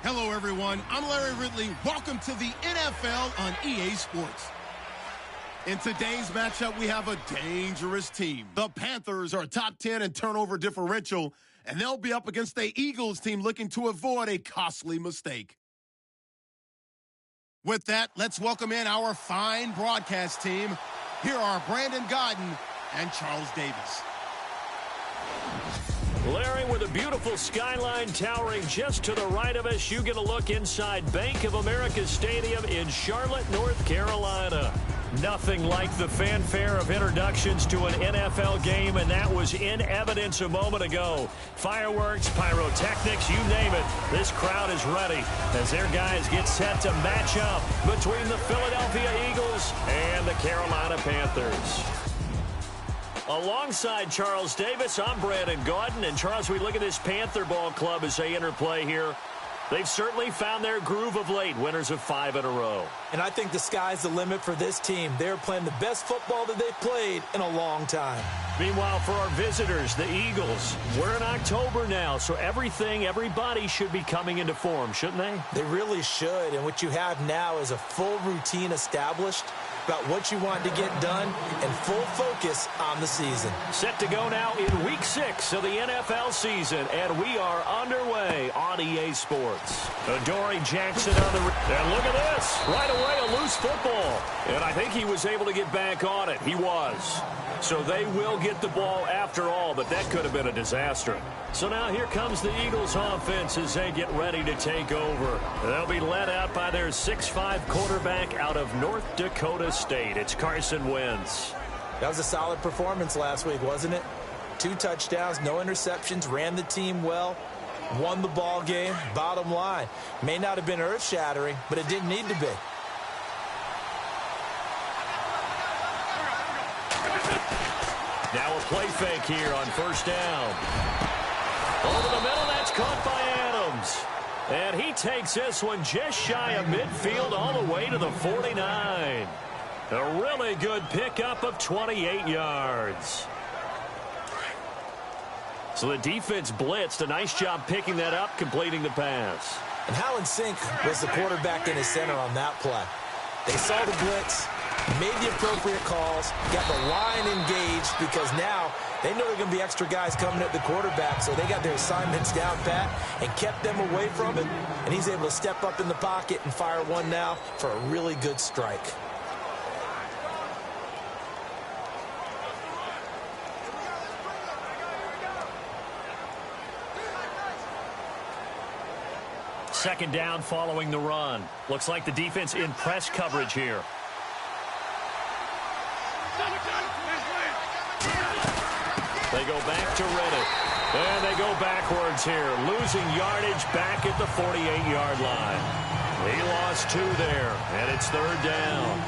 Hello, everyone. I'm Larry Ridley. Welcome to the NFL on EA Sports. In today's matchup, we have a dangerous team. The Panthers are top 10 in turnover differential, and they'll be up against the Eagles team looking to avoid a costly mistake. With that, let's welcome in our fine broadcast team. Here are Brandon Godden and Charles Davis. Larry, with a beautiful skyline towering just to the right of us, you get a look inside Bank of America Stadium in Charlotte, North Carolina. Nothing like the fanfare of introductions to an NFL game, and that was in evidence a moment ago. Fireworks, pyrotechnics, you name it. This crowd is ready as their guys get set to match up between the Philadelphia Eagles and the Carolina Panthers. Alongside Charles Davis, I'm Brandon Godden. And Charles, we look at this Panther ball club as they enter play here. They've certainly found their groove of late, winners of 5 in a row. And I think the sky's the limit for this team. They're playing the best football that they've played in a long time. Meanwhile, for our visitors, the Eagles, we're in October now, so everybody should be coming into form, shouldn't they? They really should. And what you have now is a full routine established about what you want to get done and full focus on the season. Set to go now in Week 6 of the NFL season, and we are underway on EA Sports. Adoree Jackson on the... And look at this. Right away, a loose football. And I think he was able to get back on it. He was. So they will get the ball after all, but that could have been a disaster. So now here comes the Eagles offense as they get ready to take over. They'll be led out by their 6'5" quarterback out of North Dakota State. It's Carson Wentz. That was a solid performance last week, wasn't it? 2 touchdowns, no interceptions, ran the team well, won the ball game. Bottom line, may not have been earth-shattering, but it didn't need to be. Now a play fake here on first down. Over the middle, that's caught by Adams. And he takes this one just shy of midfield all the way to the 49. A really good pickup of 28 yards. So the defense blitzed. A nice job picking that up, completing the pass. And how in sync was the quarterback in his center on that play? They saw the blitz, made the appropriate calls, got the line engaged because now they know there are going to be extra guys coming at the quarterback, so they got their assignments down pat and kept them away from it, and he's able to step up in the pocket and fire one now for a really good strike. Second down following the run. Looks like the defense in press coverage here. They go back to Reddick. And they go backwards here. Losing yardage back at the 48-yard line. He lost 2 there, and it's third down.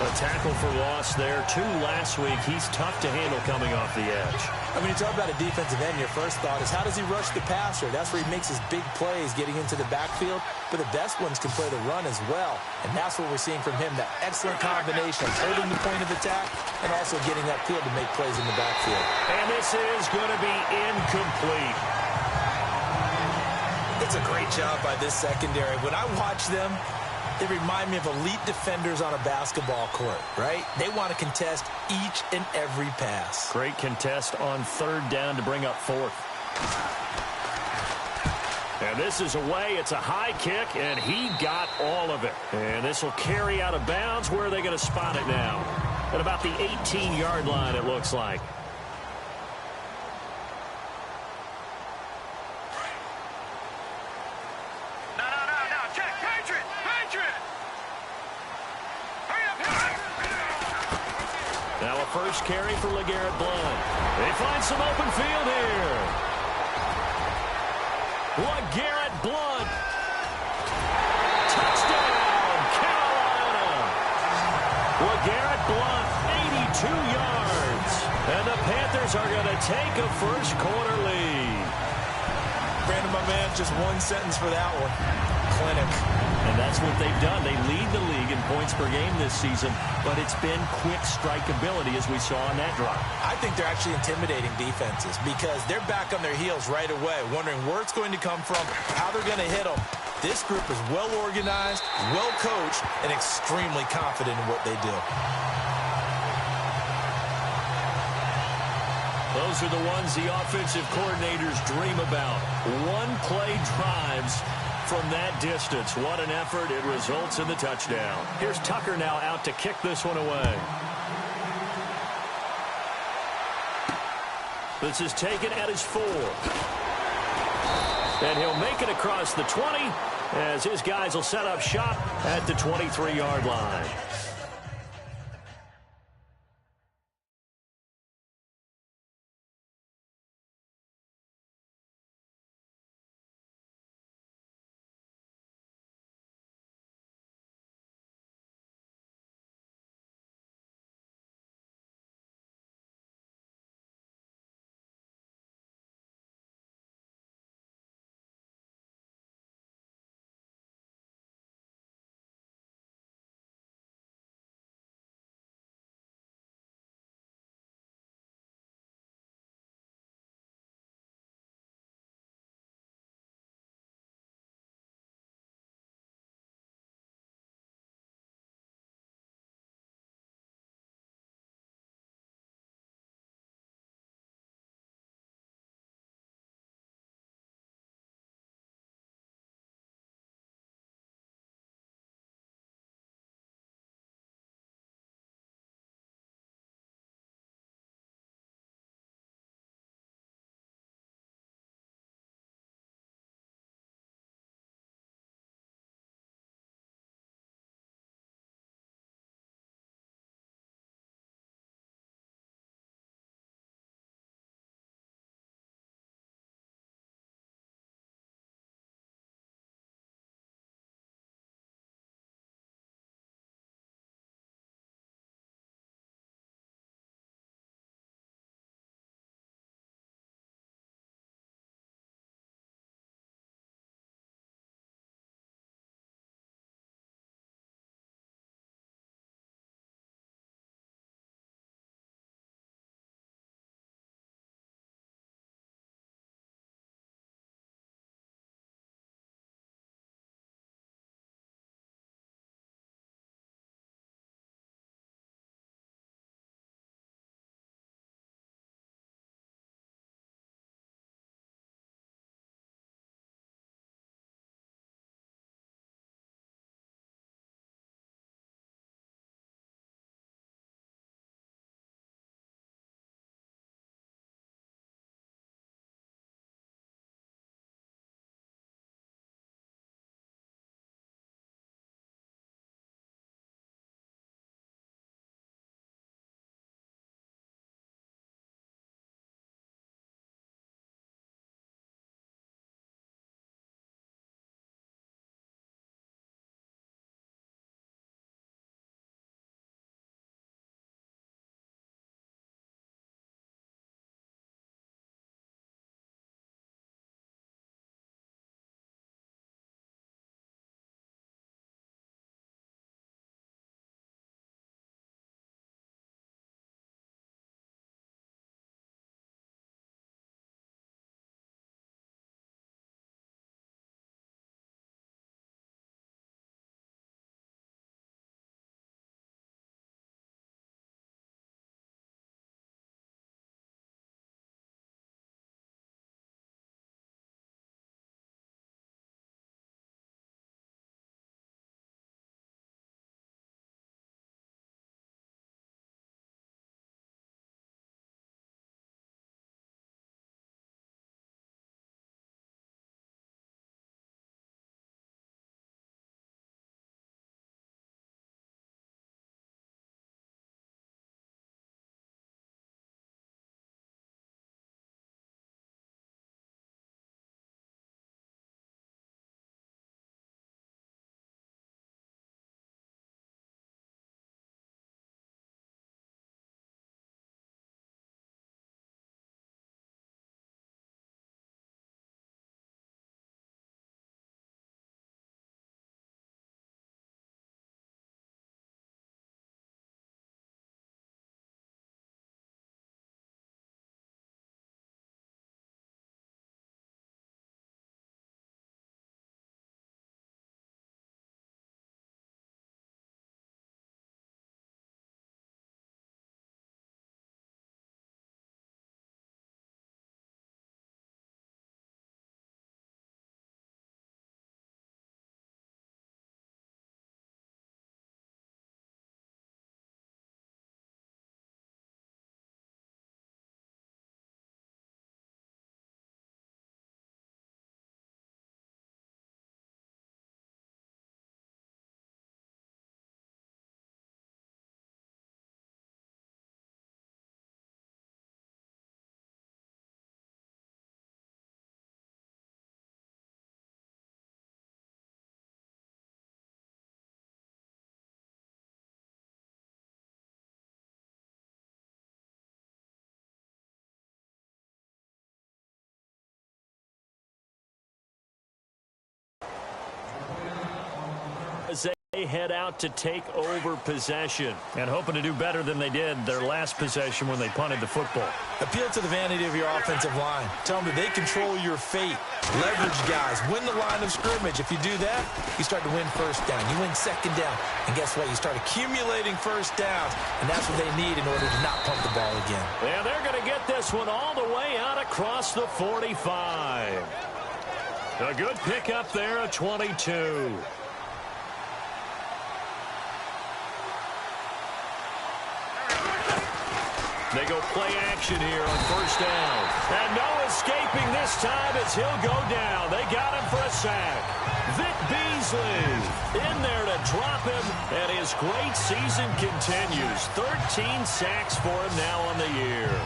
A tackle for loss there. 2 last week. He's tough to handle coming off the edge. I mean, you talk about a defensive end, your first thought is how does he rush the passer? That's where he makes his big plays getting into the backfield. But the best ones can play the run as well. And that's what we're seeing from him, that excellent combination of holding the point of attack and also getting upfield to make plays in the backfield. And this is going to be incomplete. It's a great job by this secondary. When I watch them, they remind me of elite defenders on a basketball court, right? They want to contest each and every pass. Great contest on third down to bring up 4th. And this is away. It's a high kick, and he got all of it. And this will carry out of bounds. Where are they going to spot it now? At about the 18-yard line, it looks like. Now a first carry for LeGarrette Blount. They find some open field here. LeGarrette Blount. Touchdown, Carolina. LeGarrette Blount, 82 yards. And the Panthers are going to take a first quarter lead. Brandon, my man, just one sentence for that one. Clinic. And that's what they've done. They lead the league in points per game this season, but it's been quick strikeability as we saw on that drive. I think they're actually intimidating defenses because they're back on their heels right away, wondering where it's going to come from, how they're going to hit them. This group is well organized, well coached, and extremely confident in what they do. Those are the ones the offensive coordinators dream about. One-play drives from that distance. What an effort. It results in the touchdown. Here's Tucker now out to kick this one away. This is taken at his 4. And he'll make it across the 20 as his guys will set up shop at the 23-yard line. They head out to take over possession and hoping to do better than they did their last possession when they punted the football. Appeal to the vanity of your offensive line. Tell them that they control your fate. Leverage guys. Win the line of scrimmage. If you do that, you start to win first down. You win second down. And guess what? You start accumulating first downs. And that's what they need in order to not pump the ball again. And they're going to get this one all the way out across the 45. A good pickup there at 22. They go play action here on first down. And no escaping this time as he'll go down. They got him for a sack. Vic Beasley in there to drop him, and his great season continues. 13 sacks for him now on the year.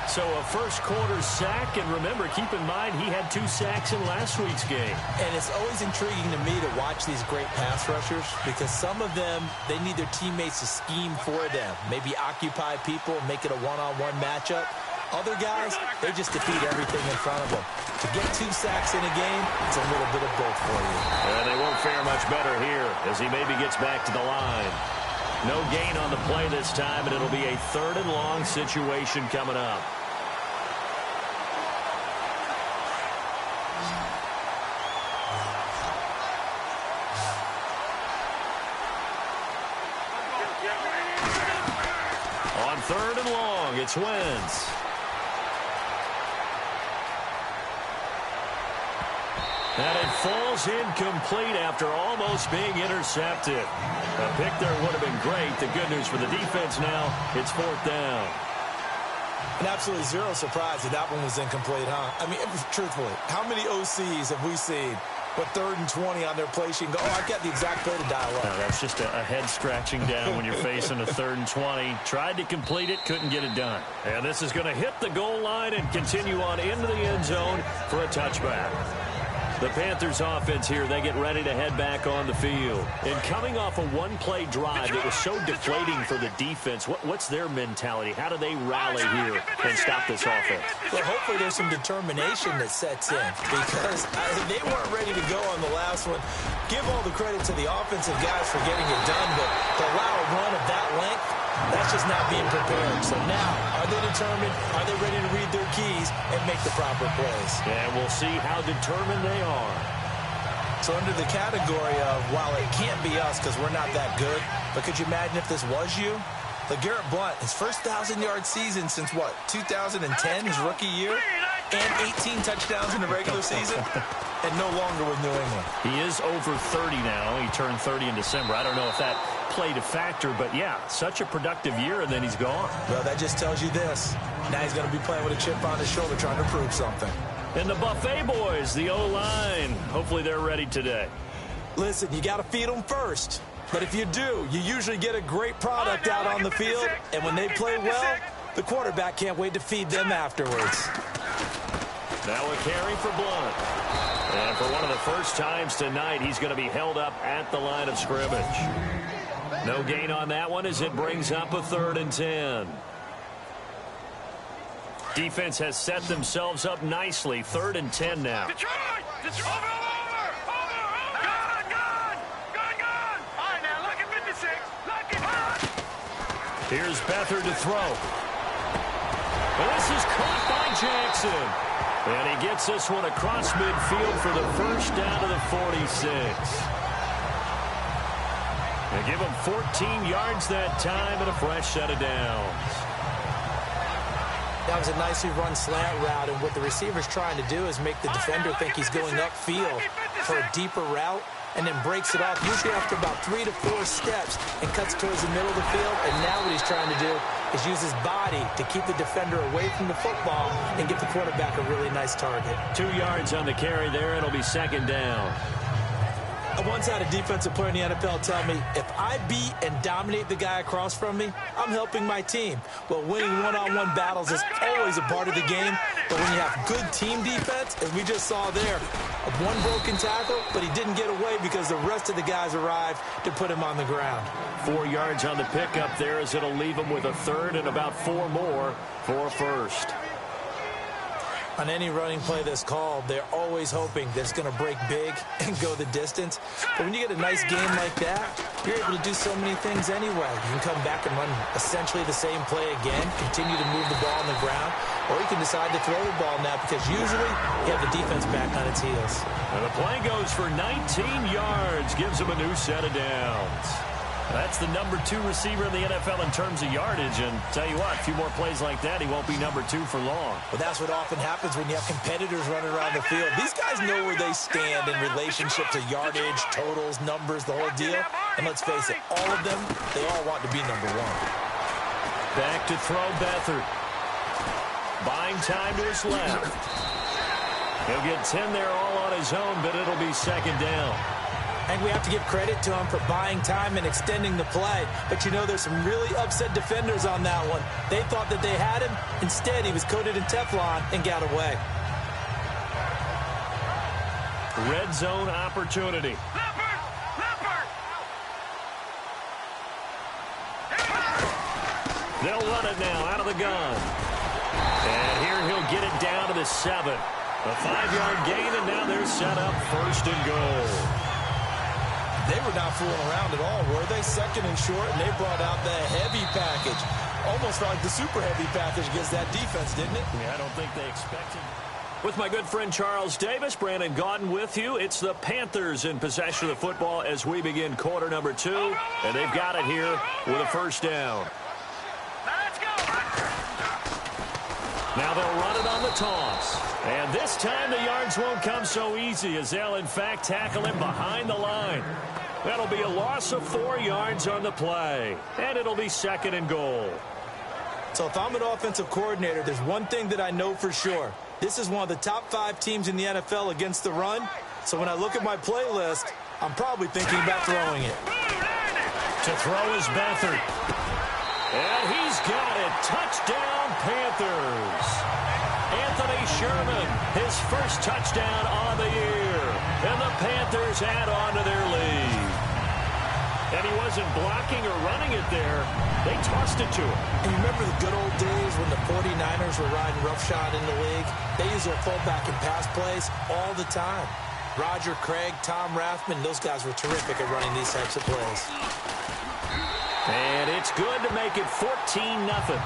So a first-quarter sack, and remember, keep in mind, he had 2 sacks in last week's game. And it's always intriguing to me to watch these great pass rushers because some of them, they need their teammates to scheme for them, maybe occupy people, make it a one-on-one matchup. Other guys, they just defeat everything in front of them. To get 2 sacks in a game, it's a little bit of both for you. And they won't fare much better here as he maybe gets back to the line. No gain on the play this time, and it'll be a 3rd and long situation coming up. On 3rd and long, it's Wentz. And it falls incomplete after almost being intercepted. A pick there would have been great. The good news for the defense now, it's 4th down. And absolutely zero surprise that that one was incomplete, huh? I mean, truthfully, how many OCs have we seen with 3rd and 20 on their play sheet and go, oh, I got the exact play to dial up? No, that's just a head scratching down when you're facing a 3rd and 20. Tried to complete it, couldn't get it done. And this is going to hit the goal line and continue on into the end zone for a touchback. The Panthers offense here, they get ready to head back on the field. And coming off a one-play drive, it was so deflating for the defense. What's their mentality? How do they rally here and stop this offense? Well, hopefully there's some determination that sets in because they weren't ready to go on the last one. Give all the credit to the offensive guys for getting it done, but to allow a run of that length, that's just not being prepared. So now, are they determined? Are they ready to read their keys and make the proper plays? And we'll see how determined they are. So under the category of, while it can't be us because we're not that good, but could you imagine if this was you? LeGarrette Blount, his first 1,000-yard season since, what, 2010, his rookie year? And 18 touchdowns in the regular season? And no longer with New England. He is over 30 now. He turned 30 in December. I don't know if that played a factor, but yeah, such a productive year, and then he's gone. Well, that just tells you this. Now he's going to be playing with a chip on his shoulder trying to prove something. And the Buffet boys, the O-line, hopefully they're ready today. Listen, you got to feed them first. But if you do, you usually get a great product out on the field, and when they play well, the quarterback can't wait to feed them afterwards. Now a carry for Blount. And for one of the first times tonight, he's going to be held up at the line of scrimmage. No gain on that one as it brings up a 3rd and 10. Defense has set themselves up nicely. 3rd and 10 now. Detroit! Detroit! Over! Gun! All right, now look at 56. Look at hot! Here's Beathard to throw. And this is caught by Jackson. And he gets this one across midfield for the first down to the 46. They give him 14 yards that time and a fresh set of downs. That was a nicely run slant route, and what the receiver's trying to do is make the defender think he's going upfield for a deeper route, and then breaks it off, usually after about 3 to 4 steps, and cuts towards the middle of the field. And now what he's trying to do is use his body to keep the defender away from the football and give the quarterback a really nice target. 2 yards on the carry there. It'll be 2nd down. I once had a defensive player in the NFL tell me, if I beat and dominate the guy across from me, I'm helping my team. Well, winning one-on-one battles is always a part of the game, but when you have good team defense, as we just saw there, one broken tackle, but he didn't get away because the rest of the guys arrived to put him on the ground. 4 yards on the pickup there as it'll leave him with a 3rd and about 4 more for a first. On any running play that's called, they're always hoping that it's going to break big and go the distance. But when you get a nice game like that, you're able to do so many things anyway. You can come back and run essentially the same play again, continue to move the ball on the ground, or you can decide to throw the ball now because usually you have the defense back on its heels. And the play goes for 19 yards, gives them a new set of downs. That's the number 2 receiver in the NFL in terms of yardage. And tell you what, a few more plays like that, he won't be number 2 for long. Well, that's what often happens when you have competitors running around the field. These guys know where they stand in relationship to yardage, totals, numbers, the whole deal. And let's face it, all of them, they all want to be number 1. Back to throw Beathard. Buying time to his left. He'll get 10 there all on his own, but it'll be second down. And we have to give credit to him for buying time and extending the play. But, you know, there's some really upset defenders on that one. They thought that they had him. Instead, he was coated in Teflon and got away. Red zone opportunity. They'll run it now out of the gun. And here he'll get it down to the 7. A 5-yard gain, and now they're set up first and goal. They were not fooling around at all, were they? Second and short, and they brought out the heavy package. Almost like the super heavy package against that defense, didn't it? Yeah, I don't think they expected. With my good friend Charles Davis, Brandon Gaudin with you. It's the Panthers in possession of the football as we begin quarter number 2. And they've got it here with a first down. Now they'll run it on the toss. And this time the yards won't come so easy as they'll, in fact, tackle him behind the line. That'll be a loss of 4 yards on the play. And it'll be second and goal. So if I'm an offensive coordinator, there's one thing that I know for sure. This is one of the top 5 teams in the NFL against the run. So when I look at my playlist, I'm probably thinking about throwing it. To throw is Beathard. And he's got it. Touchdown, Panthers. Anthony Sherman, his first touchdown on the year. And the Panthers add on to their lead. And he wasn't blocking or running it there. They tossed it to him. And you remember the good old days when the 49ers were riding roughshod in the league? They used their fullback in pass plays all the time. Roger Craig, Tom Rathman, those guys were terrific at running these types of plays. And it's good to make it 14-0.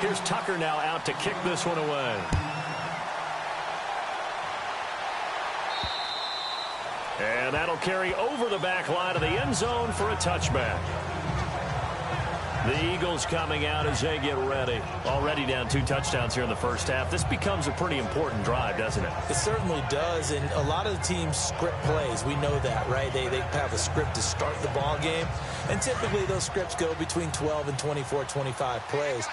Here's Tucker now out to kick this one away. And that'll carry over the back line of the end zone for a touchback. The Eagles coming out as they get ready. Already down 2 touchdowns here in the first half. This becomes a pretty important drive, doesn't it? It certainly does, and a lot of the teams script plays. We know that, right? They have a script to start the ball game, and typically those scripts go between 12 and 24, 25 plays.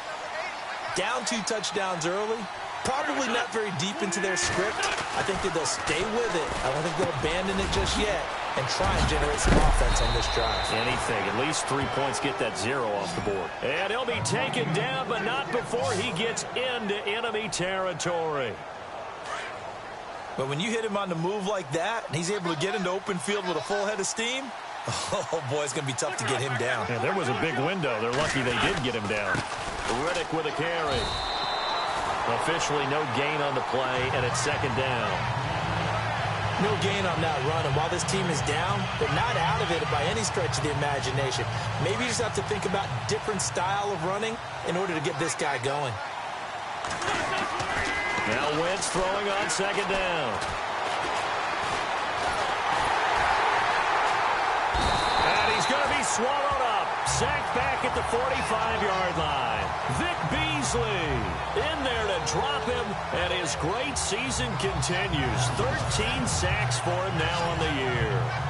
Down 2 touchdowns early, probably not very deep into their script. I think that they'll stay with it. I don't think they'll abandon it just yet and try and generate some offense on this drive. Anything. At least 3 points, get that 0 off the board. And he'll be taken down, but not before he gets into enemy territory. But when you hit him on the move like that, and he's able to get into open field with a full head of steam, oh, boy, it's going to be tough to get him down. Yeah, there was a big window. They're lucky they did get him down. Riddick with a carry. Officially no gain on the play, and it's second down. No gain on that run, and while this team is down, they're not out of it by any stretch of the imagination. Maybe you just have to think about different style of running in order to get this guy going. Now Wentz throwing on second down. And he's going to be swallowed up. Sacked back at the 45-yard line. Vic Beasley in there to drop him, and his great season continues. 13 sacks for him now on the year.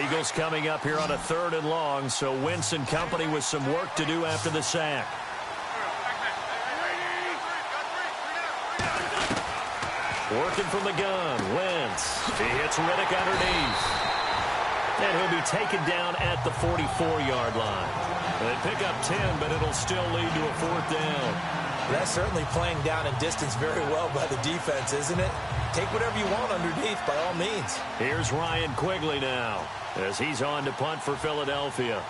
Eagles coming up here on a 3rd and long, so Wentz and company with some work to do after the sack. Working from the gun, Wentz. He hits Riddick underneath. And he'll be taken down at the 44-yard line. They pick up 10, but it'll still lead to a 4th down. That's certainly playing down in distance very well by the defense, isn't it? Take whatever you want underneath, by all means. Here's Ryan Quigley now, as he's on to punt for Philadelphia.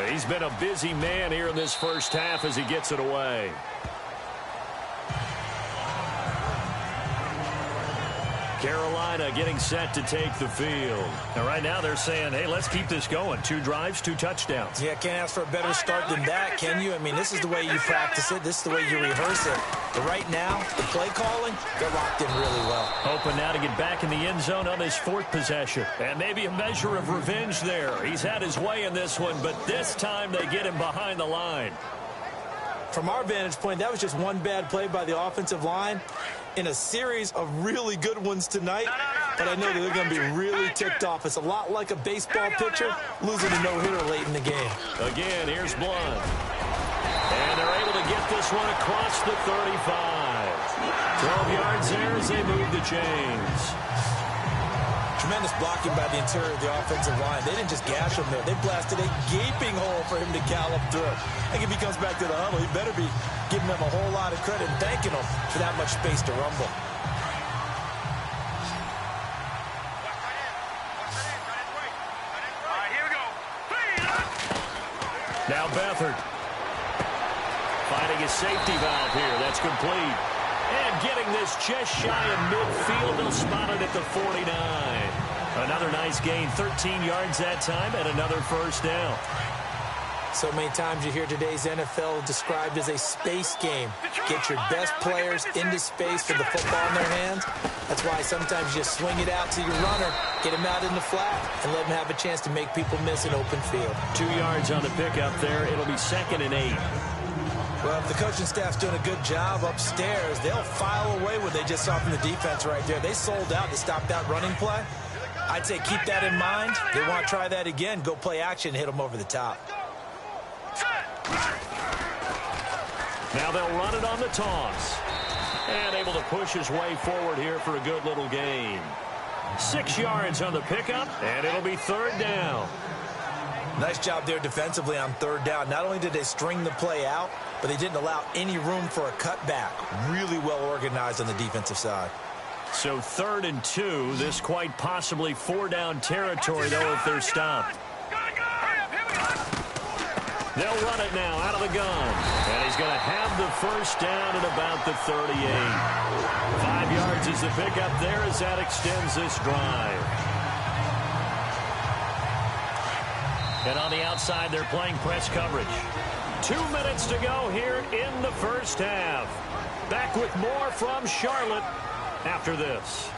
He's been a busy man here in this first half as he gets it away. Carolina getting set to take the field. And right now they're saying, hey, let's keep this going. 2 drives, 2 touchdowns. Yeah, can't ask for a better start than that, can you? I mean, this is the way you practice it. This is the way you rehearse it. But right now, the play calling, they're locked in really well. Hoping now to get back in the end zone on his 4th possession. And maybe a measure of revenge there. He's had his way in this one, but this time they get him behind the line. From our vantage point, that was just one bad play by the offensive line in a series of really good ones tonight. But I know that they're going to be really ticked off. It's a lot like a baseball pitcher losing a no-hitter late in the game. Again, here's Blunt. And they're able to get this one across the 35. 12 yards there as they move the chains. Tremendous blocking by the interior of the offensive line. They didn't just gash him there. They blasted a gaping hole for him to gallop through. I think if he comes back to the huddle, he better be giving them a whole lot of credit and thanking them for that much space to rumble. Now Beathard. Finding his safety valve here. That's complete. And getting this just shy of midfield. They'll spot it at the 49. Another nice gain. 13 yards that time and another first down. So many times you hear today's NFL described as a space game. Get your best players into space with the football in their hands. That's why sometimes you just swing it out to your runner, get him out in the flat, and let him have a chance to make people miss an open field. 2 yards on the pickup there. It'll be 2nd and 8. Well, if the coaching staff's doing a good job upstairs, they'll file away what they just saw from the defense right there. They sold out to stop that running play. I'd say keep that in mind. They want to try that again. Go play action and hit them over the top. Now they'll run it on the toss. And able to push his way forward here for a good little gain. 6 yards on the pickup, and it'll be 3rd down. Nice job there defensively on 3rd down. Not only did they string the play out, but they didn't allow any room for a cutback. Really well organized on the defensive side. So 3rd and 2. This quite possibly 4-down territory, though, if they're stopped. They'll run it now out of the gun. And he's going to have the first down at about the 38. 5 yards is the pickup there as that extends this drive. And on the outside, they're playing press coverage. 2 minutes to go here in the first half. Back with more from Charlotte after this.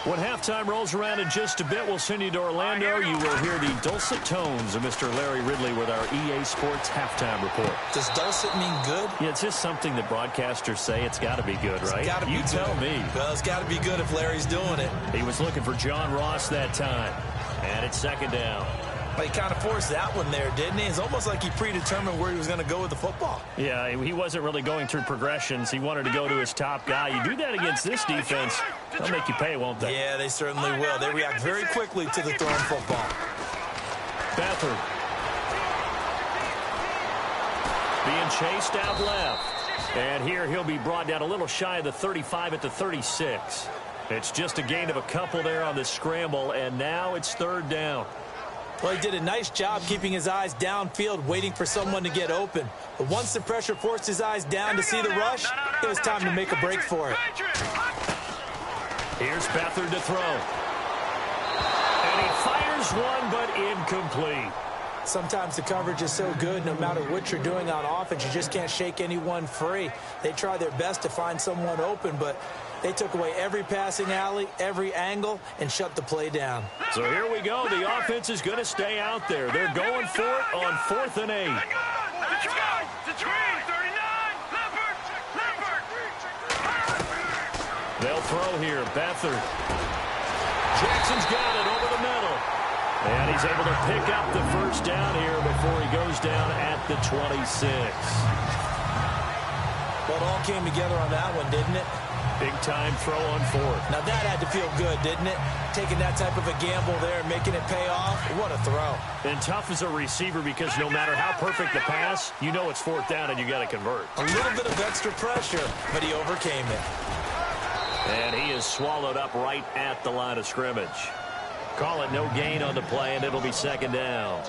When halftime rolls around in just a bit, we'll send you to Orlando. You will hear the dulcet tones of Mr. Larry Ridley with our EA Sports halftime report. Does dulcet mean good? Yeah, it's just something that broadcasters say. It's got to be good, right? It's got to be you good. Tell me. Well, it's got to be good if Larry's doing it. He was looking for John Ross that time. And it's 2nd down. But he kind of forced that one there, didn't he? It's almost like he predetermined where he was going to go with the football. Yeah, he wasn't really going through progressions. He wanted to go to his top guy. You do that against this defense, they'll make you pay, won't they? Yeah, they certainly will. They react very quickly to the thrown football. Beathard. Being chased out left. And here he'll be brought down a little shy of the 35 at the 36. It's just a gain of a couple there on the scramble, and now it's 3rd down. Well, he did a nice job keeping his eyes downfield, waiting for someone to get open. But once the pressure forced his eyes down to see the rush, it was time to make a break for it. Here's Beathard to throw. And he fires one, but incomplete. Sometimes the coverage is so good, no matter what you're doing on offense, you just can't shake anyone free. They try their best to find someone open, but they took away every passing alley, every angle, and shut the play down. So here we go. The offense is going to stay out there. They're going for it on 4th and 8. throw here. Beathard. Jackson's got it over the middle. And he's able to pick up the first down here before he goes down at the 26. Well, it all came together on that one, didn't it? Big-time throw on fourth. Now, that had to feel good, didn't it? Taking that type of a gamble there and making it pay off. What a throw. And tough as a receiver because no matter how perfect the pass, you know it's fourth down and you got to convert. A little bit of extra pressure, but he overcame it. And he is swallowed up right at the line of scrimmage. Call it no gain on the play, and it'll be second down.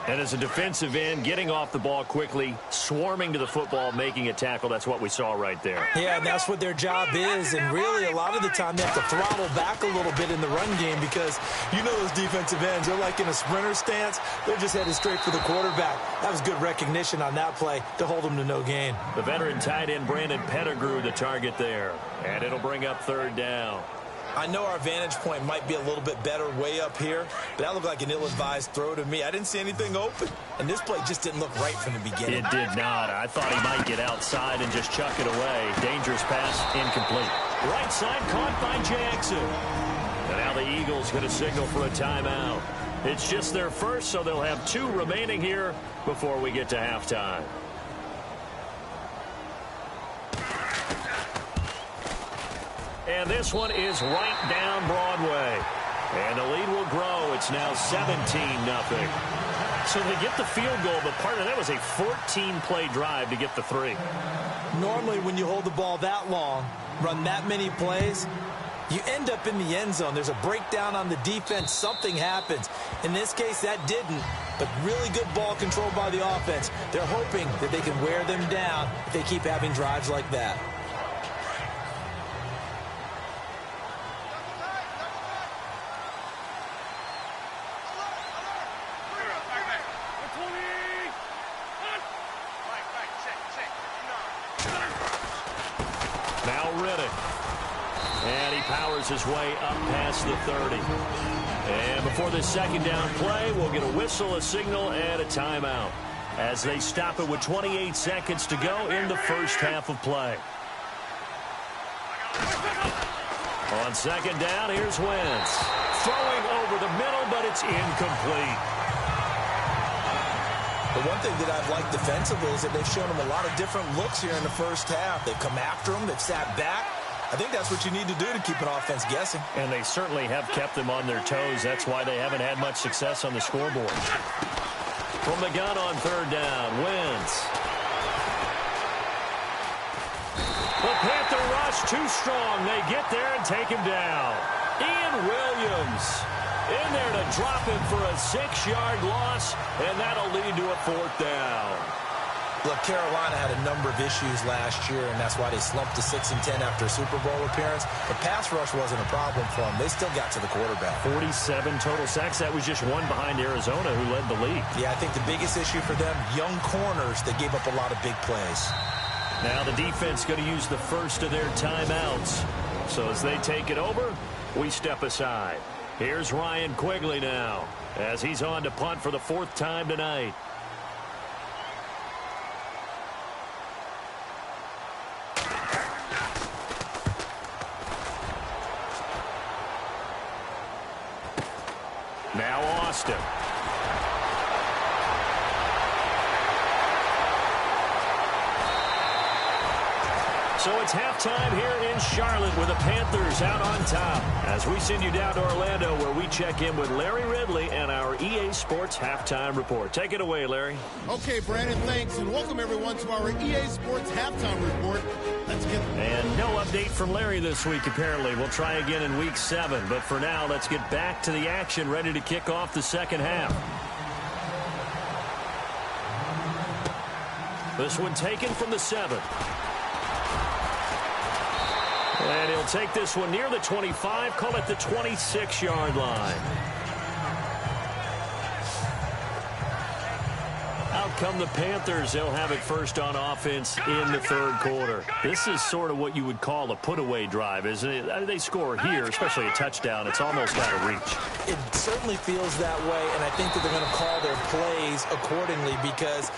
And as a defensive end, getting off the ball quickly, swarming to the football, making a tackle, that's what we saw right there. Yeah, and that's what their job is. And really, a lot of the time, they have to throttle back a little bit in the run game because you know those defensive ends, they're like in a sprinter stance. They're just headed straight for the quarterback. That was good recognition on that play to hold them to no gain. The veteran tight end, Brandon Pettigrew, the target there. And it'll bring up third down. I know our vantage point might be a little bit better way up here, but that looked like an ill-advised throw to me. I didn't see anything open, and this play just didn't look right from the beginning. It did not. I thought he might get outside and just chuck it away. Dangerous pass, incomplete. Right side caught by Jackson. And now the Eagles going to signal for a timeout. It's just their first, so they'll have 2 remaining here before we get to halftime. And this one is right down Broadway. And the lead will grow. It's now 17-0. So they get the field goal, but part of that was a 14-play drive to get the 3. Normally, when you hold the ball that long, run that many plays, you end up in the end zone. There's a breakdown on the defense. Something happens. In this case, that didn't. But really good ball control by the offense. They're hoping that they can wear them down if they keep having drives like that. His way up past the 30. And before this second down play, we'll get a whistle, a signal, and a timeout as they stop it with 28 seconds to go in the first half of play. On second down, here's Wentz. Throwing over the middle, but it's incomplete. The one thing that I've liked defensively is that they've shown them a lot of different looks here in the first half. They've come after them. They've sat back. I think that's what you need to do to keep an offense guessing. And they certainly have kept them on their toes. That's why they haven't had much success on the scoreboard. From the gun on third down, Wentz. The Panther rush too strong. They get there and take him down. Ian Williams in there to drop him for a 6-yard loss, and that'll lead to a fourth down. Look, Carolina had a number of issues last year, and that's why they slumped to 6-10 after a Super Bowl appearance. The pass rush wasn't a problem for them. They still got to the quarterback. 47 total sacks. That was just one behind Arizona, who led the league. Yeah, I think the biggest issue for them, young corners that gave up a lot of big plays. Now the defense going to use the first of their timeouts. So as they take it over, we step aside. Here's Ryan Quigley now as he's on to punt for the 4th time tonight. Now Austin. So it's halftime here in Charlotte with the Panthers out on top as we send you down to Orlando where we check in with Larry Ridley and our EA Sports Halftime Report. Take it away, Larry. Okay, Brandon, thanks, and welcome everyone to our EA Sports Halftime Report. Let's get... And no update from Larry this week, apparently. We'll try again in Week 7, but for now, let's get back to the action, ready to kick off the second half. This one taken from the 7. And he'll take this one near the 25, call it the 26-yard line. Out come the Panthers. They'll have it first on offense in the 3rd quarter. This is sort of what you would call a put-away drive, isn't it? They score here, especially a touchdown. It's almost out of reach. It certainly feels that way, and I think that they're going to call their plays accordingly because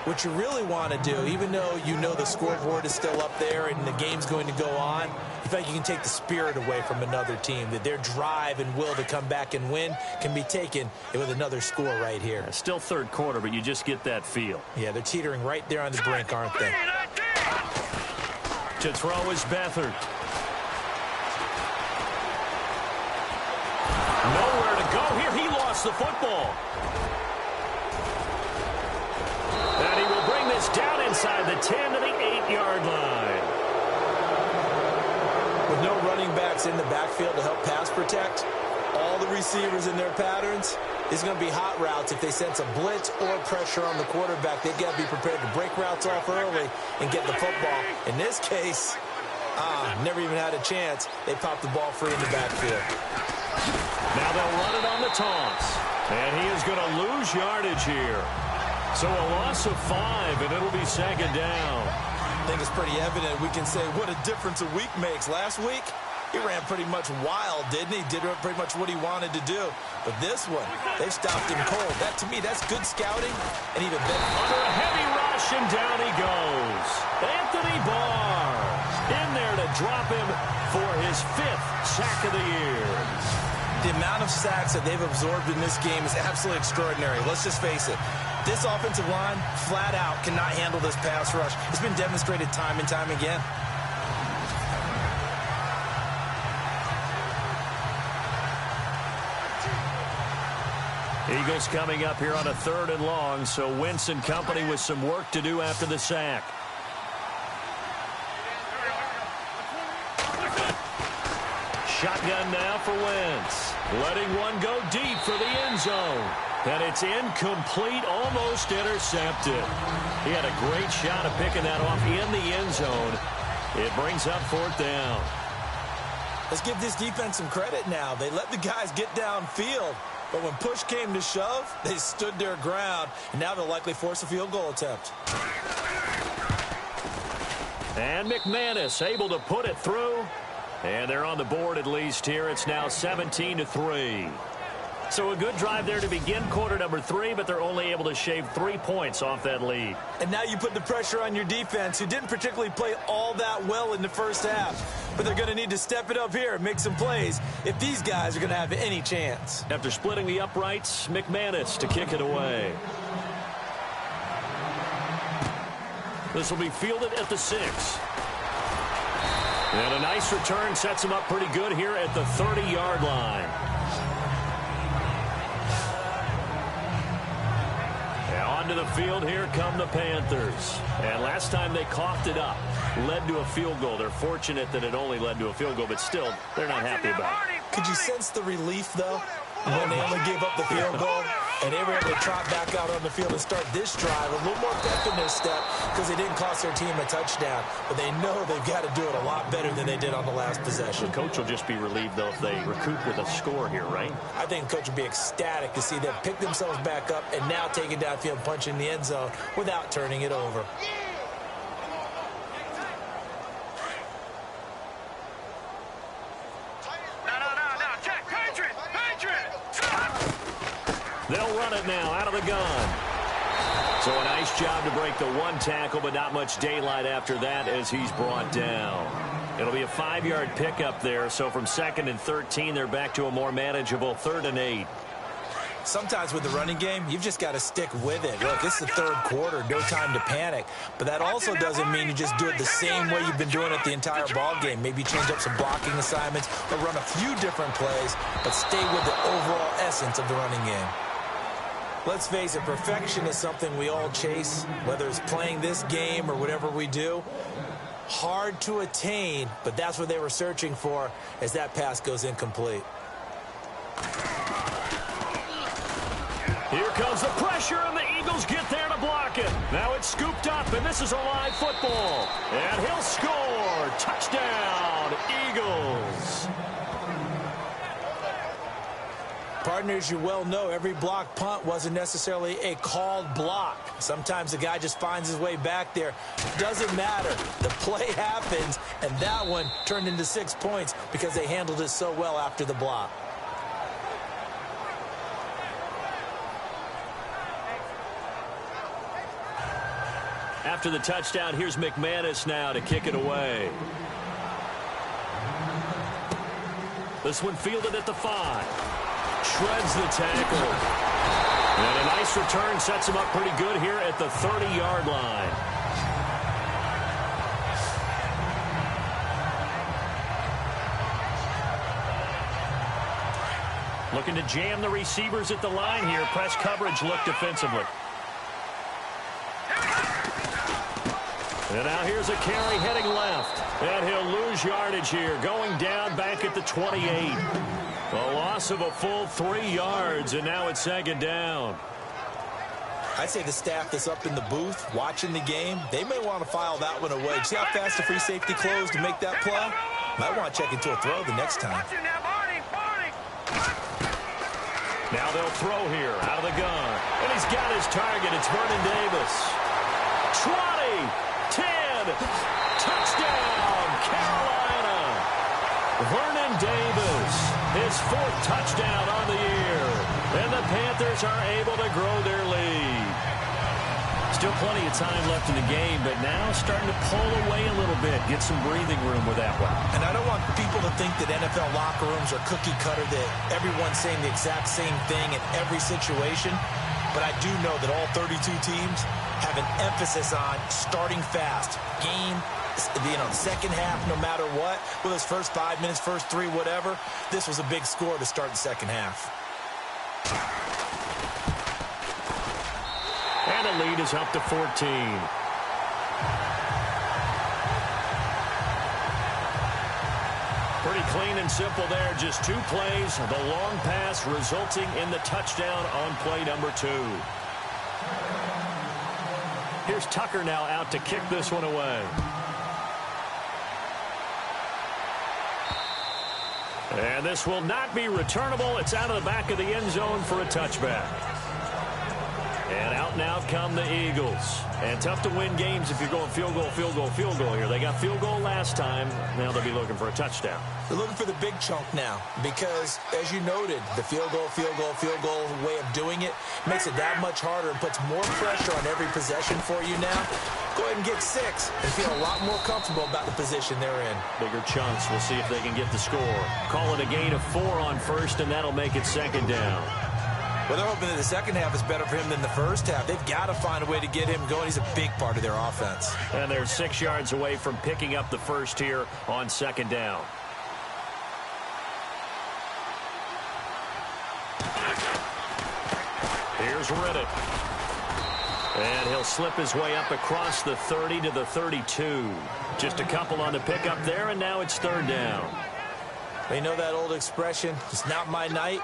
What you really want to do, even though you know the scoreboard is still up there and the game's going to go on, you feel like you can take the spirit away from another team, that their drive and will to come back and win can be taken with another score right here. Yeah, still third quarter, but you just get that feel. Yeah, they're teetering right there on the brink, aren't they? To throw is Beathard. Nowhere to go here. He lost the football. And he will bring this down inside the 10 to the 8-yard line. With no running backs in the backfield to help pass protect, all the receivers in their patterns, it's going to be hot routes. If they sense a blitz or pressure on the quarterback, they've got to be prepared to break routes off early and get the football. In this case, never even had a chance. They popped the ball free in the backfield. Now they'll run it on the toss. And he is going to lose yardage here. So a loss of 5, and it'll be second down. I think it's pretty evident. We can say what a difference a week makes. Last week, he ran pretty much wild, didn't he? Did pretty much what he wanted to do. But this one, they've stopped him cold. That, to me, that's good scouting. And even better. Under a heavy rush, and down he goes. Anthony Barr in there to drop him for his 5th sack of the year. The amount of sacks that they've absorbed in this game is absolutely extraordinary. Let's just face it. This offensive line, flat out, cannot handle this pass rush. It's been demonstrated time and time again. Eagles coming up here on a 3rd and long, so Wentz and company with some work to do after the sack. Shotgun now for Wentz. Letting one go deep for the end zone. And it's incomplete, almost intercepted. He had a great shot of picking that off in the end zone. It brings up 4th down. Let's give this defense some credit now. They let the guys get downfield. But when push came to shove, they stood their ground. And now they'll likely force a field goal attempt. And McManus able to put it through. And they're on the board at least here. It's now 17-3. So a good drive there to begin quarter number 3, but they're only able to shave 3 points off that lead. And now you put the pressure on your defense, who didn't particularly play all that well in the first half. But they're going to need to step it up here and make some plays if these guys are going to have any chance. After splitting the uprights, McManus to kick it away. This will be fielded at the 6. And a nice return sets him up pretty good here at the 30-yard line. Onto the field, here come the Panthers. And last time they coughed it up, led to a field goal. They're fortunate that it only led to a field goal, but still, they're not happy about it. Could you sense the relief, though, when they only gave up the field goal and they were able to trot back out on the field and start this drive a little more pep in their step because they didn't cost their team a touchdown. But they know they've got to do it a lot better than they did on the last possession. The coach will just be relieved, though, if they recoup with a score here, right? I think the coach will be ecstatic to see them pick themselves back up and now take it downfield, punch in the end zone without turning it over. They'll run it now out of the gun. So a nice job to break the 1 tackle, but not much daylight after that as he's brought down. It'll be a 5-yard pickup there. So from 2nd and 13, they're back to a more manageable 3rd and 8. Sometimes with the running game, you've just got to stick with it. Look, it's the 3rd quarter, no time to panic. But that also doesn't mean you just do it the same way you've been doing it the entire ball game. Maybe change up some blocking assignments or run a few different plays, but stay with the overall essence of the running game. Let's face it, perfection is something we all chase, whether it's playing this game or whatever we do. Hard to attain, but that's what they were searching for as that pass goes incomplete. Here comes the pressure, and the Eagles get there to block it. Now it's scooped up, and this is a live football. And he'll score. Touchdown, Eagles. Partners, you well know every block punt wasn't necessarily a called block. Sometimes the guy just finds his way back there. Doesn't matter. The play happens, and that one turned into 6 points because they handled it so well after the block. After the touchdown, here's McManus now to kick it away. This one fielded at the 5. Shreds the tackle. And a nice return sets him up pretty good here at the 30-yard line. Looking to jam the receivers at the line here. Press coverage look defensively. And now here's a carry heading left. And he'll lose yardage here. Going down back at the 28. A loss of a full 3 yards, and now it's second down. I'd say the staff that's up in the booth watching the game, they may want to file that one away. See how fast the free safety closed to make that play? Might want to check into a throw the next time. Now they'll throw here out of the gun. And he's got his target. It's Vernon Davis. 20, 10, touchdown, Carolina. Vernon Davis, his 4th touchdown on the year. And the Panthers are able to grow their lead. Still plenty of time left in the game, but now starting to pull away a little bit. Get some breathing room with that one. And I don't want people to think that NFL locker rooms are cookie cutter, that everyone's saying the exact same thing in every situation. But I do know that all 32 teams have an emphasis on starting fast. Game, the second half, no matter what, whether it's first 5 minutes, first 3, whatever. This was a big score to start the second half. And the lead is up to 14. Pretty clean and simple there. Just 2 plays. The long pass resulting in the touchdown on play number 2. Here's Tucker now out to kick this one away. And this will not be returnable. It's out of the back of the end zone for a touchback. And out and out come the Eagles. And tough to win games if you're going field goal, field goal, field goal here. They got field goal last time. Now they'll be looking for a touchdown. They're looking for the big chunk now because, as you noted, the field goal way of doing it makes it that much harder and puts more pressure on every possession for you now. Go ahead and get 6 and feel a lot more comfortable about the position they're in. Bigger chunks. We'll see if they can get the score. Call it a gain of 4 on first, and that'll make it second down. Well, they're hoping that the second half is better for him than the first half. They've got to find a way to get him going. He's a big part of their offense. And they're 6 yards away from picking up the first here on second down. Here's Riddick. And he'll slip his way up across the 30 to the 32. Just a couple on the pickup there, and now it's third down. You know that old expression, it's not my night?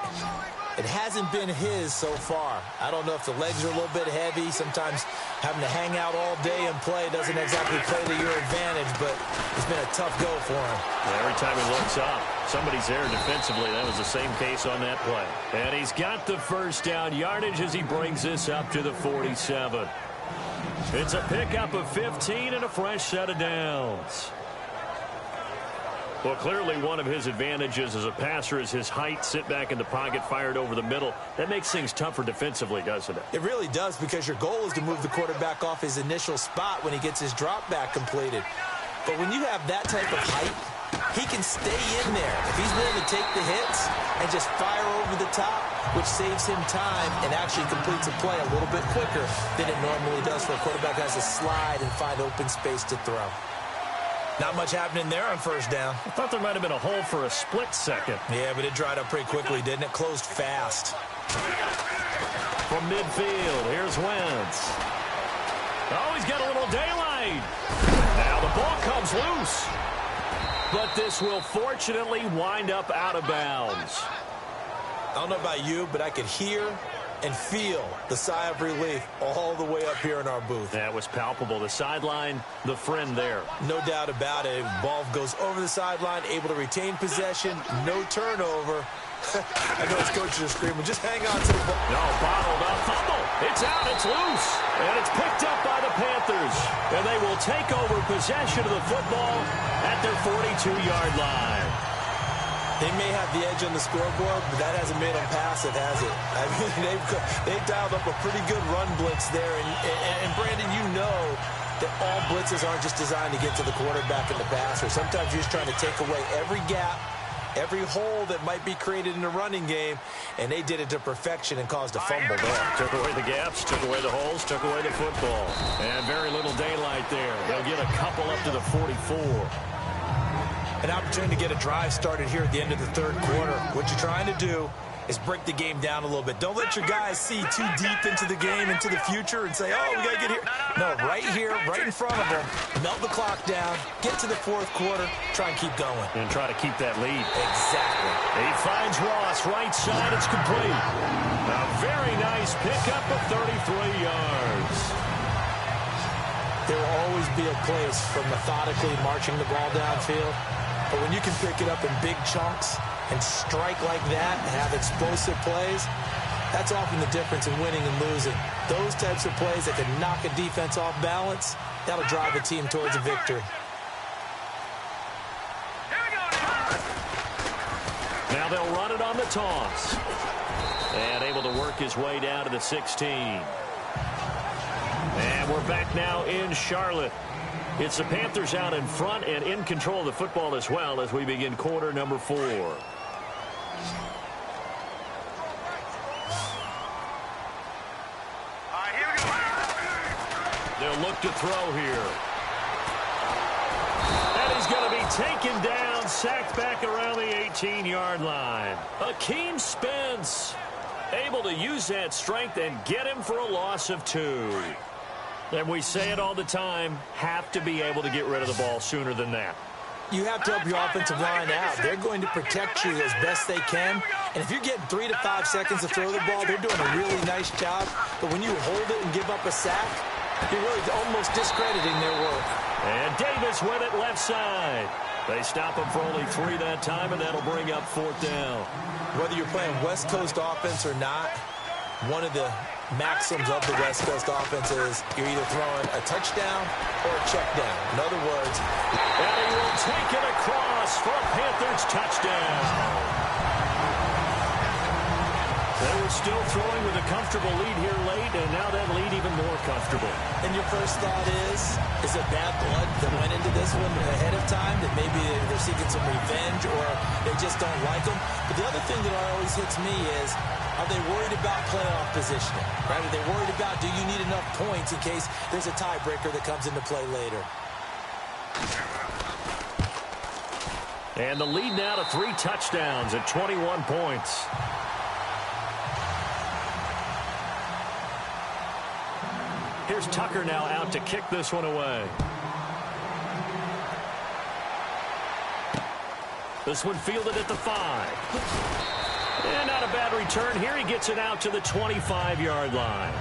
It hasn't been his so far. I don't know if the legs are a little bit heavy. Sometimes having to hang out all day and play doesn't exactly play to your advantage, but it's been a tough go for him. Every time he looks up, somebody's there defensively. That was the same case on that play. And he's got the first down yardage as he brings this up to the 47. It's a pickup of 15 and a fresh set of downs. Well, clearly one of his advantages as a passer is his height. Sit back in the pocket, fired over the middle. That makes things tougher defensively, doesn't it? It really does, because your goal is to move the quarterback off his initial spot when he gets his drop back completed. But when you have that type of height, he can stay in there if he's willing to take the hits and just fire over the top, which saves him time and actually completes a play a little bit quicker than it normally does for a quarterback who has to slide and find open space to throw. Not much happening there on first down. I thought there might have been a hole for a split second. Yeah, but it dried up pretty quickly, didn't it? Closed fast. From midfield, here's Wentz. Oh, he's got a little daylight. Now the ball comes loose. But this will fortunately wind up out of bounds. I don't know about you, but I could hear and feel the sigh of relief all the way up here in our booth. That was palpable. The sideline, the friend there. No doubt about it. Ball goes over the sideline, able to retain possession, no turnover. I know his coaches are screaming, just hang on to the ball. No, bottled up, fumble. It's out, it's loose. And it's picked up by the Panthers. And they will take over possession of the football at their 42-yard line. They may have the edge on the scoreboard, but that hasn't made them passive, has it? I mean, they've dialed up a pretty good run blitz there. And Brandon, you know that all blitzes aren't just designed to get to the quarterback and the passer. Sometimes you're just trying to take away every gap, every hole that might be created in the running game, and they did it to perfection and caused a fumble there. Took away the gaps, took away the holes, took away the football. And very little daylight there. They'll get a couple up to the 44. An opportunity to get a drive started here at the end of the third quarter. What you're trying to do is break the game down a little bit. Don't let your guys see too deep into the game, into the future, and say, oh, we got to get here. No, right here, right in front of them, melt the clock down, get to the fourth quarter, try and keep going. And try to keep that lead. Exactly. He finds Ross, right side, it's complete. A very nice pickup of 33 yards. There will always be a place for methodically marching the ball downfield, but when you can pick it up in big chunks and strike like that and have explosive plays, that's often the difference in winning and losing. Those types of plays that can knock a defense off balance, that'll drive a team towards a victory. Now they'll run it on the toss. And able to work his way down to the 16. And we're back now in Charlotte. It's the Panthers out in front and in control of the football as well as we begin quarter number 4. They'll look to throw here. And he's going to be taken down, sacked back around the 18-yard line. Akeem Spence able to use that strength and get him for a loss of 2. And we say it all the time, have to be able to get rid of the ball sooner than that. You have to help your offensive line out. They're going to protect you as best they can. And if you're getting 3 to 5 seconds to throw the ball, they're doing a really nice job. But when you hold it and give up a sack, you're really almost discrediting their work. And Davis with it left side. They stop him for only 3 that time, and that'll bring up 4th down. Whether you're playing West Coast offense or not, one of the maxims of the West Coast offense is you're either throwing a touchdown or a check down. In other words, and he will take it across for a Panthers touchdown. They were still throwing with a comfortable lead here late, and now that lead even more comfortable. And your first thought is it bad blood that went into this one ahead of time, that maybe they're seeking some revenge or they just don't like them? But the other thing that always hits me is, are they worried about playoff positioning? Right? Are they worried about, do you need enough points in case there's a tiebreaker that comes into play later? And the lead now to 3 touchdowns at 21 points. Here's Tucker now out to kick this one away. This one fielded at the 5. And not a bad return here. He gets it out to the 25-yard line.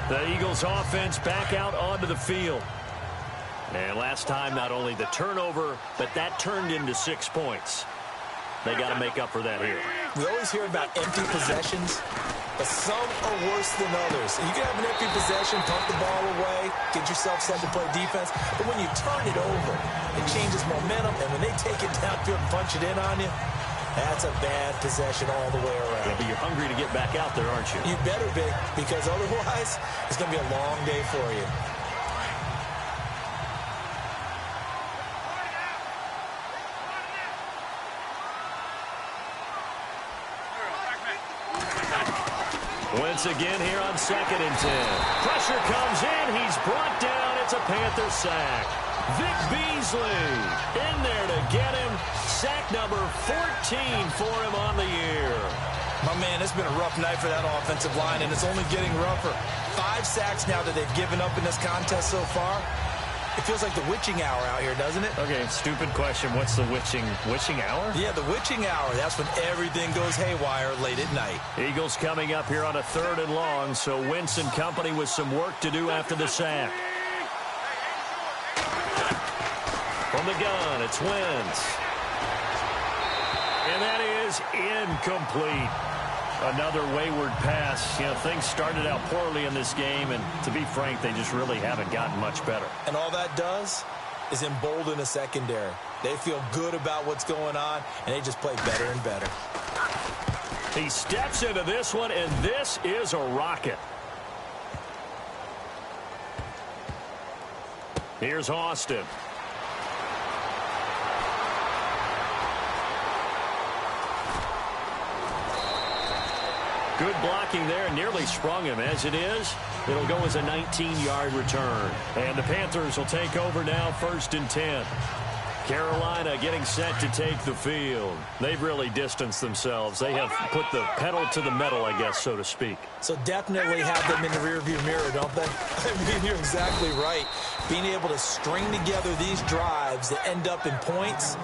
The Eagles offense back out onto the field. And last time, not only the turnover, but that turned into 6 points. They got to make up for that here. We always hear about empty possessions, but some are worse than others. You can have an empty possession, pump the ball away, get yourself set to play defense, but when you turn it over, it changes momentum, and when they take it downfield and punch it in on you, that's a bad possession all the way around. Yeah, but you're hungry to get back out there, aren't you? You better be, because otherwise, it's going to be a long day for you. Once again here on 2nd and 10. Pressure comes in. He's brought down. It's a Panther sack. Vic Beasley in there to get him. Sack number 14 for him on the year. My man, it's been a rough night for that offensive line, and it's only getting rougher. 5 sacks now that they've given up in this contest so far. It feels like the witching hour out here, doesn't it? Okay, stupid question. What's the witching hour? Yeah, the witching hour. That's when everything goes haywire late at night. Eagles coming up here on a 3rd and long, so Wentz and company with some work to do after the sack. From the gun, it's Wentz. And that is incomplete. Another wayward pass. You know, things started out poorly in this game, and to be frank, they just really haven't gotten much better. And all that does is embolden a secondary. They feel good about what's going on, and they just play better and better. He steps into this one, and this is a rocket. Here's Austin. Good blocking there, nearly sprung him. As it is, it'll go as a 19-yard return. And the Panthers will take over now, 1st and 10. Carolina getting set to take the field. They've really distanced themselves. They have put the pedal to the metal, I guess, so to speak. So definitely have them in the rearview mirror, don't they? I mean, you're exactly right. Being able to string together these drives that end up in points,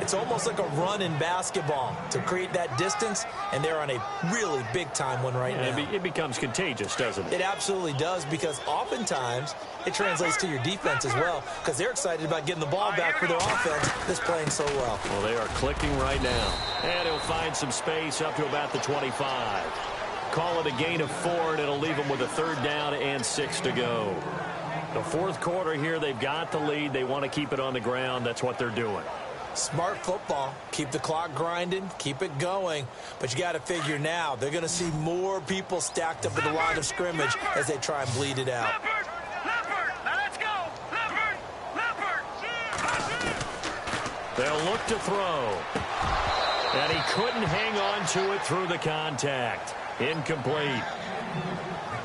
it's almost like a run in basketball to create that distance, and they're on a really big-time one right now. It becomes contagious, doesn't it? It absolutely does, because oftentimes it translates to your defense as well, because they're excited about getting the ball back for their offense that's playing so well. Well, they are clicking right now. And he'll find some space up to about the 25. Call it a gain of 4, and it'll leave them with a 3rd down and 6 to go. The 4th quarter here, they've got the lead. They want to keep it on the ground. That's what they're doing. Smart football. Keep the clock grinding. Keep it going. But you got to figure now, they're going to see more people stacked up at the line of scrimmage as they try and bleed it out. Leopard! Now let's go! Leopard! They'll look to throw. And he couldn't hang on to it through the contact. Incomplete.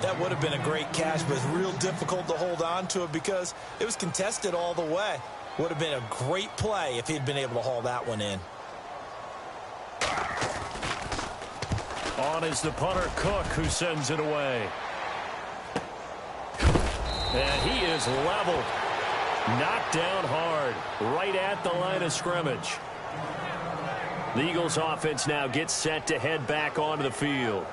That would have been a great catch, but it's real difficult to hold on to it because it was contested all the way. Would have been a great play if he'd been able to haul that one in. On is the punter, Cook, who sends it away. And he is leveled. Knocked down hard, right at the line of scrimmage. The Eagles offense now gets set to head back onto the field.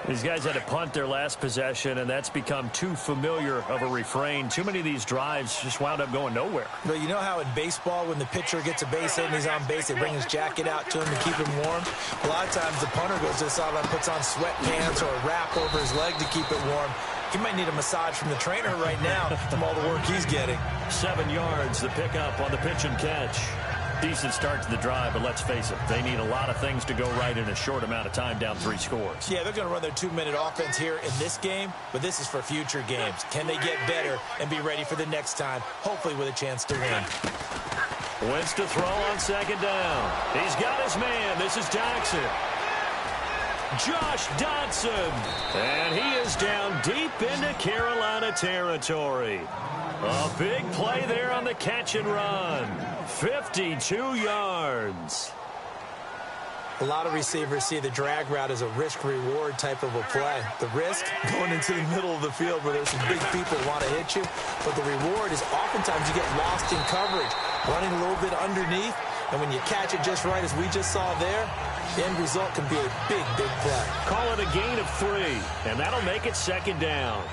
These guys had to punt their last possession, and that's become too familiar of a refrain. Too many of these drives just wound up going nowhere. But you know how in baseball, when the pitcher gets a base hit and he's on base, they bring his jacket out to him to keep him warm? A lot of times the punter goes to the sideline, puts on sweatpants or a wrap over his leg to keep it warm. He might need a massage from the trainer right now from all the work he's getting. 7 yards, the pickup on the pitch and catch. Decent start to the drive, but let's face it, they need a lot of things to go right in a short amount of time, down 3 scores. Yeah, they're going to run their 2-minute offense here in this game, but this is for future games. Can they get better and be ready for the next time, hopefully with a chance to win? Wentz to throw on 2nd down. He's got his man. This is Jackson. Josh Dotson. And he is down deep into Carolina territory. A big play there on the catch and run. 52 yards. A lot of receivers see the drag route as a risk-reward type of a play. The risk, going into the middle of the field where there's some big people who want to hit you. But the reward is oftentimes you get lost in coverage, running a little bit underneath. And when you catch it just right, as we just saw there, the end result can be a big, big play. Call it a gain of 3, and that'll make it 2nd down.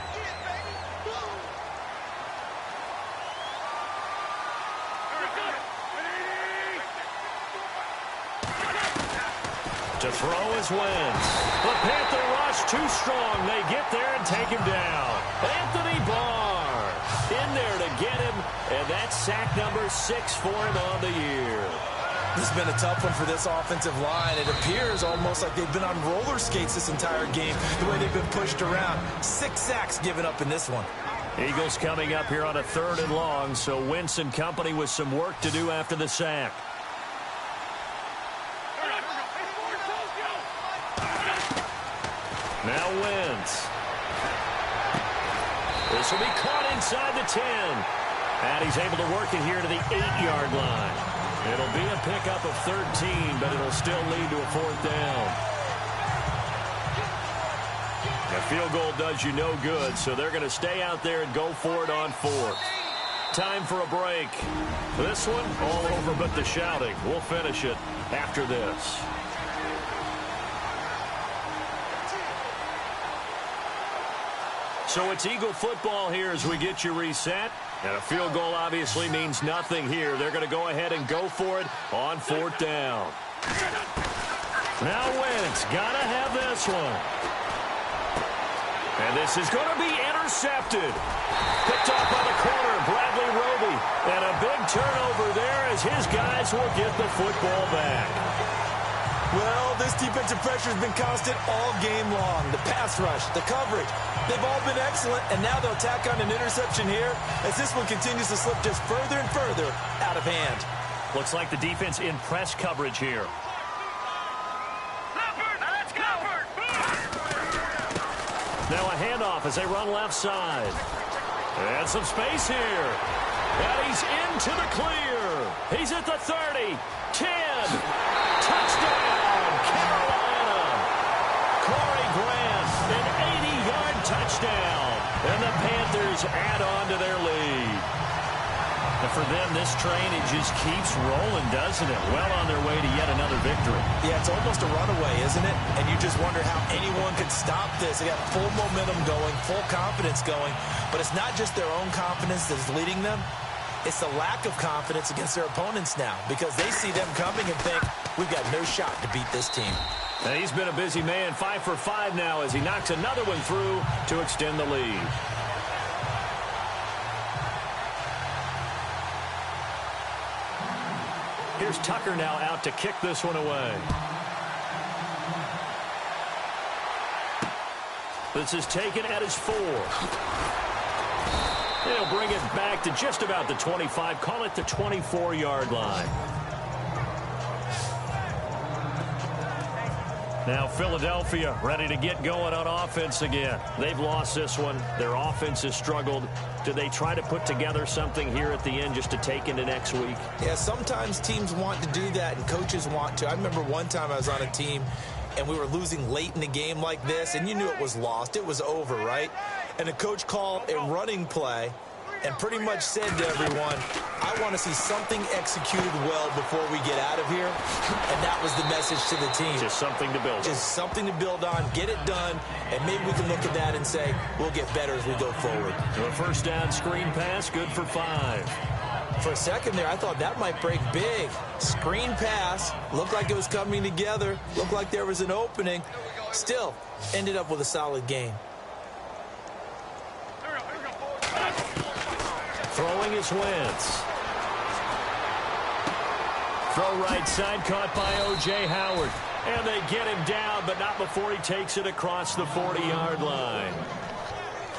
To throw is Wentz. The Panther rush too strong. They get there and take him down. Anthony Barr in there to get him, and that's sack number 6 for him on the year. This has been a tough one for this offensive line. It appears almost like they've been on roller skates this entire game, the way they've been pushed around. 6 sacks given up in this one. Eagles coming up here on a 3rd and long, so Wentz and company with some work to do after the sack. Now Wentz. This will be caught inside the 10. And he's able to work it here to the 8-yard line. It'll be a pickup of 13, but it'll still lead to a 4th down. A field goal does you no good, so they're going to stay out there and go for it on 4th. Time for a break. This one, all over but the shouting. We'll finish it after this. So it's Eagle football here as we get you reset. And a field goal obviously means nothing here. They're going to go ahead and go for it on 4th down. Now Wentz, got to have this one. And this is going to be intercepted. Picked off by the corner, Bradley Roby. And a big turnover there as his guys will get the football back. Well, this defensive pressure has been constant all game long. The pass rush, the coverage, they've all been excellent, and now they'll tack on an interception here as this one continues to slip just further and further out of hand. Looks like the defense in press coverage here. Now a handoff as they run left side. And some space here. And he's into the clear. He's at the 30, 10. Touchdown, Carolina. Corey Grant, an 80-yard touchdown. And the Panthers add on to their lead. And for them, this train, it just keeps rolling, doesn't it? Well on their way to yet another victory. Yeah, it's almost a runaway, isn't it? And you just wonder how anyone could stop this. They got full momentum going, full confidence going. But it's not just their own confidence that is leading them. It's the lack of confidence against their opponents now because they see them coming and think, we've got no shot to beat this team. And he's been a busy man, 5 for 5 now as he knocks another one through to extend the lead. Here's Tucker now out to kick this one away. This is taken at his 4. He'll bring it back to just about the 25. Call it the 24-yard line. Now Philadelphia ready to get going on offense again. They've lost this one. Their offense has struggled. Do they try to put together something here at the end just to take into next week? Yeah, sometimes teams want to do that and coaches want to. I remember one time I was on a team and we were losing late in the game like this, and you knew it was lost. It was over, right? And the coach called a running play and pretty much said to everyone, I want to see something executed well before we get out of here. And that was the message to the team. Just something to build on. Just something to build on, get it done, and maybe we can look at that and say, we'll get better as we go forward. So a first down screen pass, good for 5. For a second there, I thought that might break big. Screen pass, looked like it was coming together, looked like there was an opening. Still, ended up with a solid game. Throwing is Wentz. Throw right side, caught by O.J. Howard. And they get him down, but not before he takes it across the 40-yard line.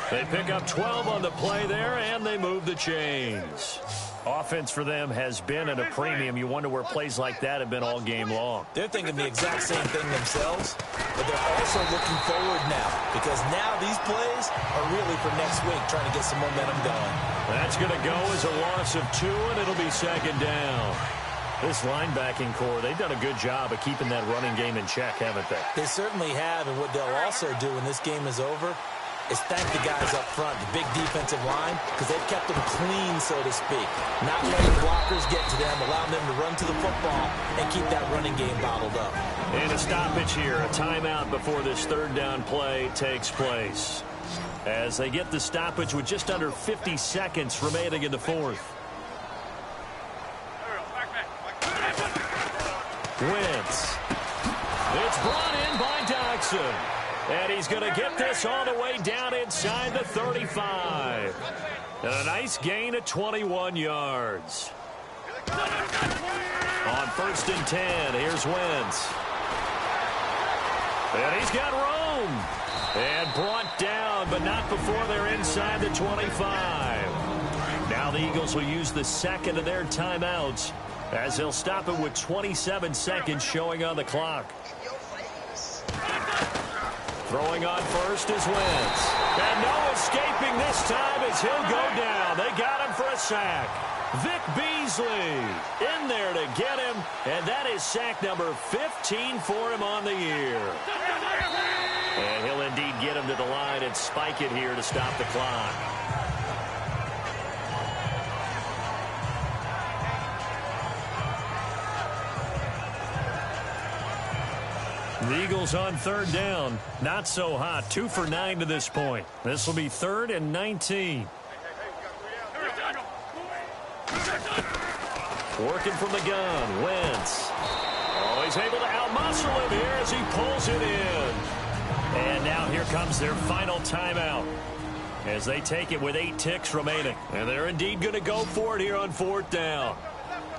They pick up 12 on the play there, and they move the chains. Offense for them has been at a premium. You wonder where plays like that have been all game long. They're thinking the exact same thing themselves, but they're also looking forward now because now these plays are really for next week, trying to get some momentum going. That's going to go as a loss of 2, and it'll be second down. This linebacking core, they've done a good job of keeping that running game in check, haven't they? They certainly have, and what they'll also do when this game is over is thank the guys up front, the big defensive line, because they've kept them clean, so to speak. Not letting blockers get to them, allowing them to run to the football and keep that running game bottled up. And a stoppage here, a timeout before this third down play takes place. As they get the stoppage with just under 50 seconds remaining in the fourth. Wentz. It's brought in by Dodson. And he's going to get this all the way down inside the 35. And a nice gain of 21 yards. On 1st and 10, here's Wentz. And he's got room. And brought down, but not before they're inside the 25. Now the Eagles will use the second of their timeouts as they'll stop it with 27 seconds showing on the clock. Throwing on first is Wentz. And no escaping this time as he'll go down. They got him for a sack. Vic Beasley in there to get him. And that is sack number 15 for him on the year. And he'll indeed get him to the line and spike it here to stop the clock. The Eagles on third down. Not so hot. 2 for 9 to this point. This will be 3rd and 19. Working from the gun. Wentz. Oh, he's able to outmuscle him here as he pulls it in. And now here comes their final timeout as they take it with 8 ticks remaining. And they're indeed going to go for it here on 4th down.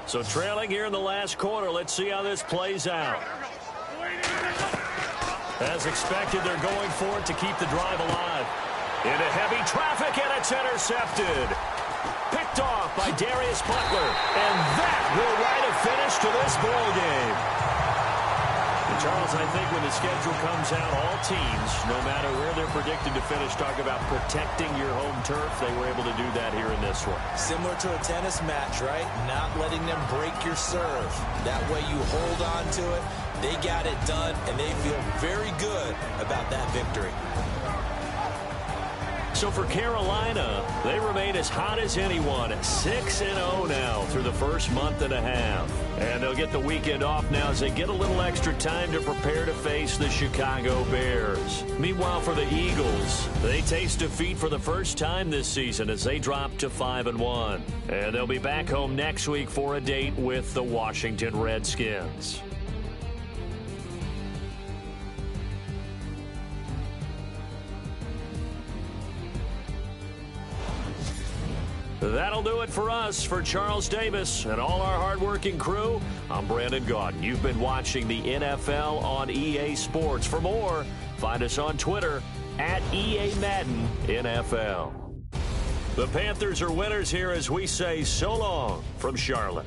So trailing here in the last quarter. Let's see how this plays out. As expected, they're going for it to keep the drive alive. Into heavy traffic, and it's intercepted. Picked off by Darius Butler. And that will write a finish to this ball game. And Charles, I think when the schedule comes out, all teams, no matter where they're predicted to finish, talk about protecting your home turf. They were able to do that here in this one. Similar to a tennis match, right? Not letting them break your serve. That way you hold on to it. They got it done, and they feel very good about that victory. So for Carolina, they remain as hot as anyone, 6-0 now through the first month and a half. And they'll get the weekend off now as they get a little extra time to prepare to face the Chicago Bears. Meanwhile, for the Eagles, they taste defeat for the first time this season as they drop to 5-1. And they'll be back home next week for a date with the Washington Redskins. That'll do it for us. For Charles Davis and all our hardworking crew, I'm Brandon Gaudin. You've been watching the NFL on EA Sports. For more, find us on Twitter at EA Madden NFL. The Panthers are winners here as we say so long from Charlotte.